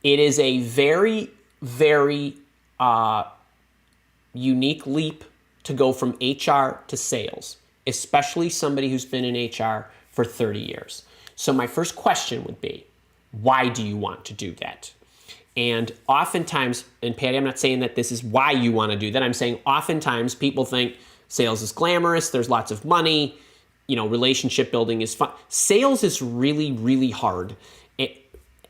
It is a very, very unique leap to go from HR to sales, especially somebody who's been in HR for 30 years. So my first question would be, why do you want to do that? And oftentimes, and Patty, I'm not saying that this is why you want to do that. I'm saying oftentimes people think sales is glamorous, there's lots of money, relationship building is fun. Sales is really, really hard,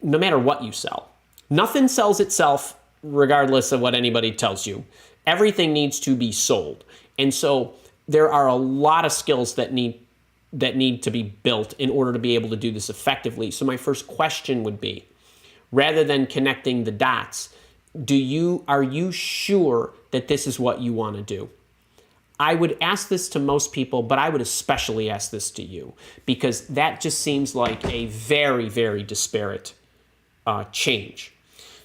no matter what you sell. Nothing sells itself regardless of what anybody tells you. Everything needs to be sold. And so there are a lot of skills that need to be built in order to be able to do this effectively. So my first question would be, rather than connecting the dots, are you sure that this is what you want to do? I would ask this to most people, but I would especially ask this to you, because that just seems like a very, very disparate change.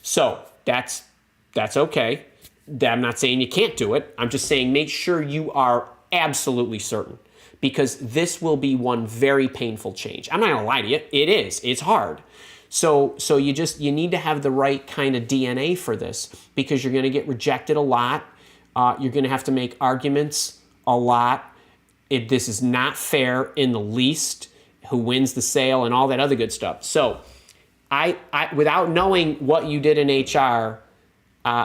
So that's okay. I'm not saying you can't do it. I'm just saying make sure you are absolutely certain, because this will be one very painful change. I'm not going to lie to you. It is. It's hard. So you need to have the right kind of DNA for this, because you're going to get rejected a lot. You're going to have to make arguments a lot. This is not fair in the least, who wins the sale and all that other good stuff. So I without knowing what you did in HR,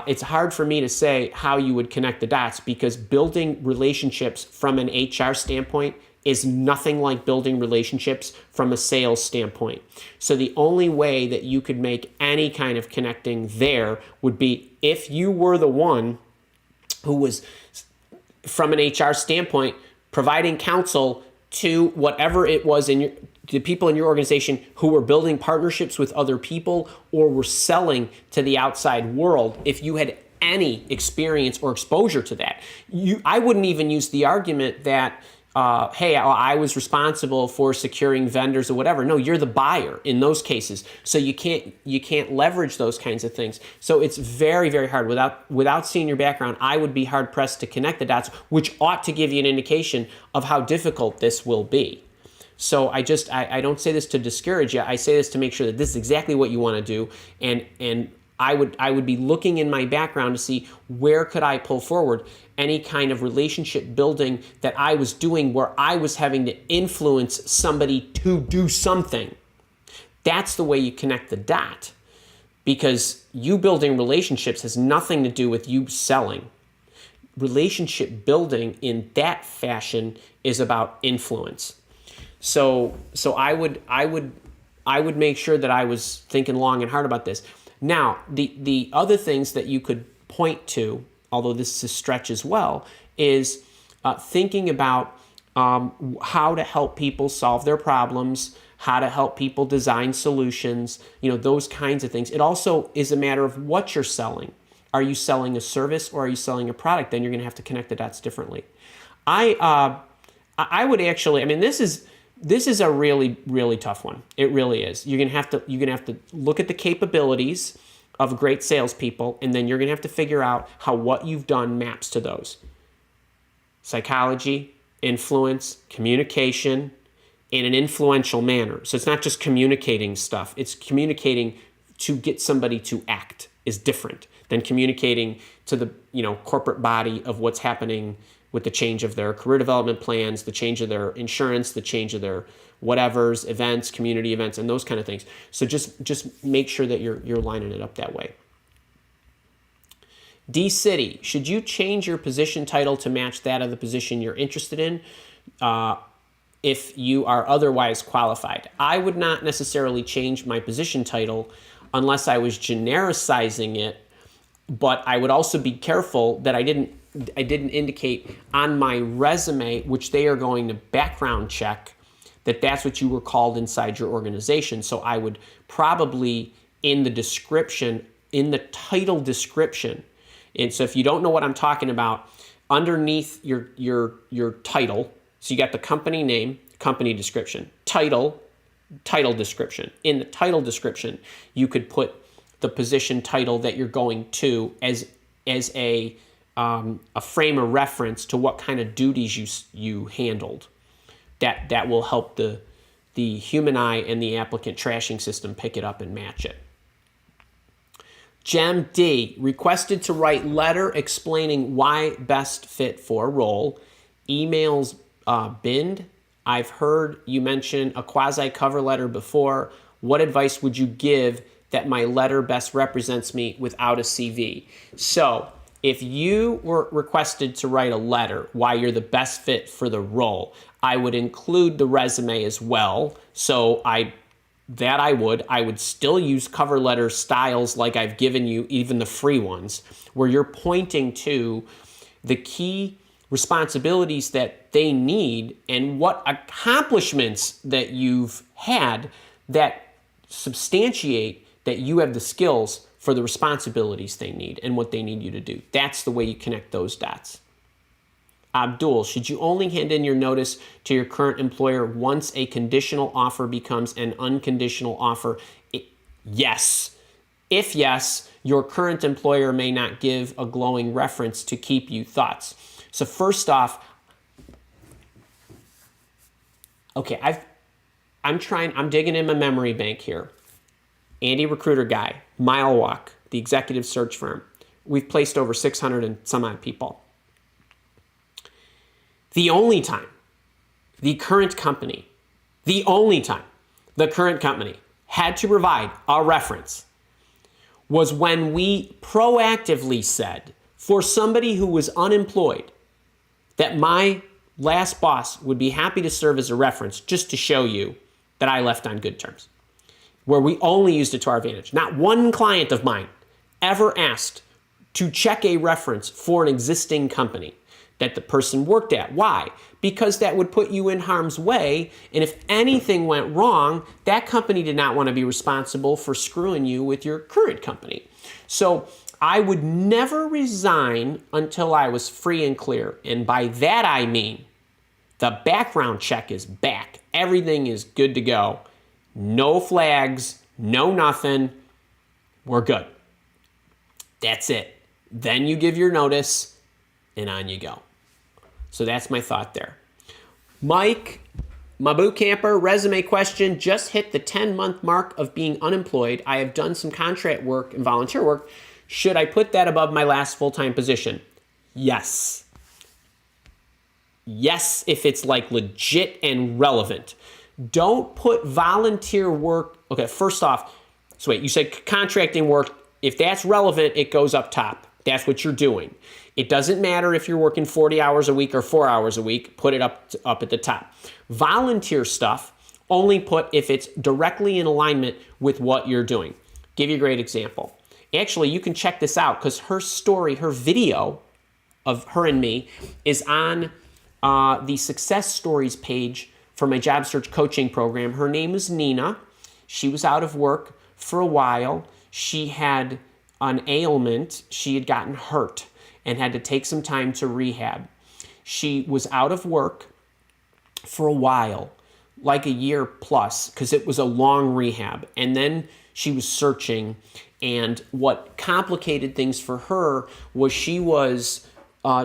it's hard for me to say how you would connect the dots, because building relationships from an HR standpoint is nothing like building relationships from a sales standpoint. So the only way that you could make any kind of connecting there would be if you were the one who was, from an HR standpoint, providing counsel to whatever it was the people in your organization who were building partnerships with other people or were selling to the outside world. If you had any experience or exposure to that, I wouldn't even use the argument that hey, I was responsible for securing vendors or whatever. No, you're the buyer in those cases. So you can't leverage those kinds of things. So it's very, very hard. Without seeing your background, I would be hard pressed to connect the dots, which ought to give you an indication of how difficult this will be. So I don't say this to discourage you. I say this to make sure that this is exactly what you want to do. And I would be looking in my background to see where could I pull forward any kind of relationship building that I was doing where I was having to influence somebody to do something. That's the way you connect the dot, because you building relationships has nothing to do with you selling. Relationship building in that fashion is about influence. So I would make sure that I was thinking long and hard about this. Now, the other things that you could point to, although this is a stretch as well, is thinking about how to help people solve their problems, how to help people design solutions, those kinds of things. It also is a matter of what you're selling. Are you selling a service or are you selling a product? Then you're going to have to connect the dots differently. I would actually, this is a really, really tough one. It really is. You're gonna have to look at the capabilities of great salespeople, and then you're gonna have to figure out how what you've done maps to those. Psychology, influence, communication, in an influential manner. So it's not just communicating stuff. It's communicating to get somebody to act is different than communicating to the corporate body of what's happening with the change of their career development plans, the change of their insurance, the change of their whatevers, events, community events, and those kind of things. So just make sure that you're lining it up that way. D City, should you change your position title to match that of the position you're interested in if you are otherwise qualified? I would not necessarily change my position title unless I was genericizing it, but I would also be careful that I didn't indicate on my resume, which they are going to background check, that that's what you were called inside your organization. So I would probably in the description, in the title description, and so if you don't know what I'm talking about, underneath your title, so you got the company name, company description, title description. In the title description, you could put the position title that you're going to as a frame of reference to what kind of duties you handled. That will help the human eye and the applicant trashing system pick it up and match it. Gem D, requested to write letter explaining why best fit for role. Emails binned. I've heard you mention a quasi cover letter before. What advice would you give that my letter best represents me without a CV? So if you were requested to write a letter why you're the best fit for the role, I would include the resume as well. So I would still use cover letter styles like I've given you, even the free ones, where you're pointing to the key responsibilities that they need and what accomplishments that you've had that substantiate that you have the skills for the responsibilities they need and what they need you to do. That's the way you connect those dots. Abdul, should you only hand in your notice to your current employer once a conditional offer becomes an unconditional offer? Yes. If yes, your current employer may not give a glowing reference to keep you. Thoughts? So first off, okay, I'm digging in my memory bank here. Andy Recruiter Guy, Mile Walk, the executive search firm. We've placed over 600 and some odd people. The only time the current company had to provide a reference was when we proactively said for somebody who was unemployed that my last boss would be happy to serve as a reference just to show you that I left on good terms, where we only used it to our advantage. Not one client of mine ever asked to check a reference for an existing company that the person worked at. Why? Because that would put you in harm's way, and if anything went wrong, that company did not want to be responsible for screwing you with your current company. So I would never resign until I was free and clear, and by that I mean the background check is back. Everything is good to go. No flags, no nothing. We're good. That's it. Then you give your notice, and on you go. So that's my thought there. Mike, my boot camper, resume question, just hit the 10-month mark of being unemployed. I have done some contract work and volunteer work. Should I put that above my last full-time position? Yes. Yes, if it's like legit and relevant. Don't put volunteer work. Okay, first off, so wait, you said contracting work. If that's relevant, it goes up top. That's what you're doing. It doesn't matter if you're working 40 hours a week or 4 hours a week, put it up at the top. Volunteer stuff, only put if it's directly in alignment with what you're doing. Give you a great example. Actually, you can check this out because her story, her video of her and me is on the success stories page for my job search coaching program. Her name is Nina. She was out of work for a while. She had an ailment. She had gotten hurt and had to take some time to rehab. She was out of work for a while, like a year plus, because it was a long rehab. And then she was searching. And what complicated things for her was she was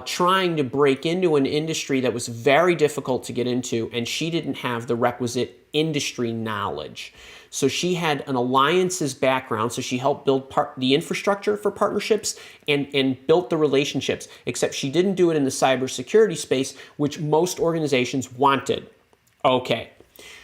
trying to break into an industry that was very difficult to get into, and she didn't have the requisite industry knowledge. So she had an alliances background, so she helped build the infrastructure for partnerships and built the relationships, except she didn't do it in the cybersecurity space, which most organizations wanted. Okay.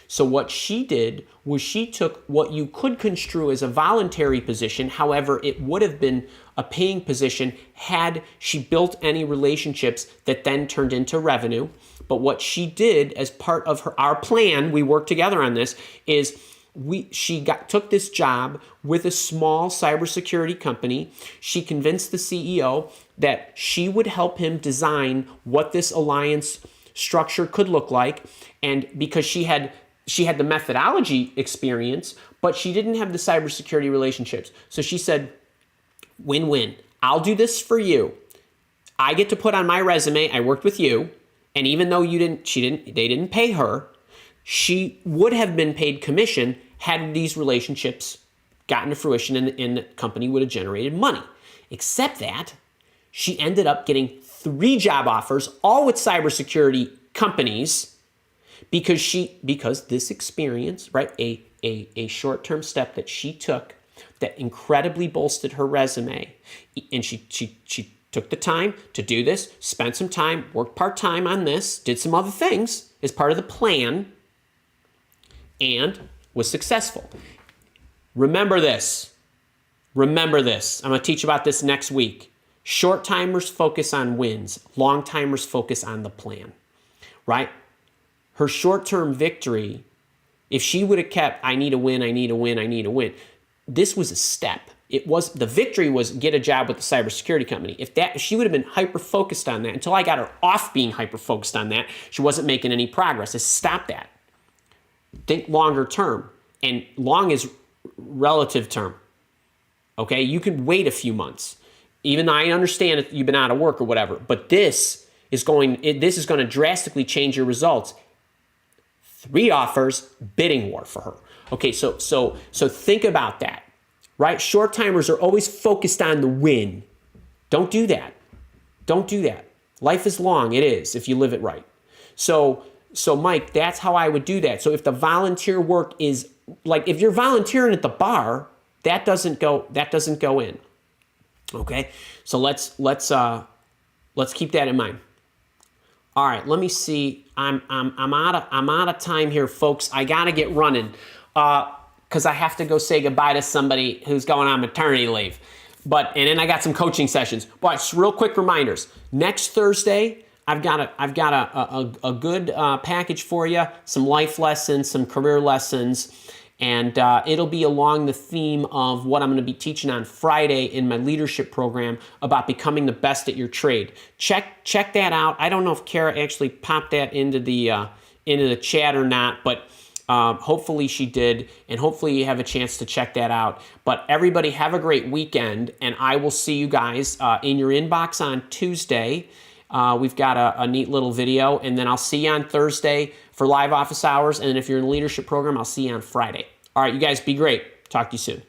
So what she did was she took what you could construe as a voluntary position. However, it would have been a paying position had she built any relationships that then turned into revenue. But what she did as part of our plan, we worked together on this, is she took this job with a small cybersecurity company. She convinced the CEO that she would help him design what this alliance structure could look like. And because she had the methodology experience, but she didn't have the cybersecurity relationships. So she said, win-win. I'll do this for you. I get to put on my resume, I worked with you. And even though they didn't pay her, she would have been paid commission had these relationships gotten to fruition and the company would have generated money. Except that she ended up getting 3 job offers, all with cybersecurity companies, because this experience, right, a short-term step that she took that incredibly bolstered her resume, and she took the time to do this, spent some time, worked part-time on this, did some other things as part of the plan, and was successful. Remember this. I'm going to teach about this next week. Short-timers focus on wins. Long-timers focus on the plan, right? Her short-term victory, if she would have kept, I need a win, this was a step. The victory was get a job with the cybersecurity company. If she would have been hyper-focused on that, until I got her off being hyper-focused on that, she wasn't making any progress. Stop that. Think longer term. And long is relative term. Okay? You can wait a few months. Even though I understand if you've been out of work or whatever, but this is going to drastically change your results. 3 offers, bidding war for her. Okay, so think about that, right? Short timers are always focused on the win. Don't do that. Don't do that. Life is long. It is, if you live it right. So Mike, that's how I would do that. So if the volunteer work is like, if you're volunteering at the bar, that doesn't go in. Okay, so let's keep that in mind. All right, let me see. I'm out of time here, folks. I gotta get running because I have to go say goodbye to somebody who's going on maternity leave. And then I got some coaching sessions. But real quick reminders. Next Thursday, I've got a good package for you. Some life lessons, some career lessons. And it'll be along the theme of what I'm going to be teaching on Friday in my leadership program about becoming the best at your trade. Check that out. I don't know if Kara actually popped that into the chat or not, but hopefully she did, and hopefully you have a chance to check that out. But everybody have a great weekend, and I will see you guys in your inbox on Tuesday. We've got a neat little video, and then I'll see you on Thursday for live office hours. And if you're in the leadership program, I'll see you on Friday. All right, you guys be great. Talk to you soon.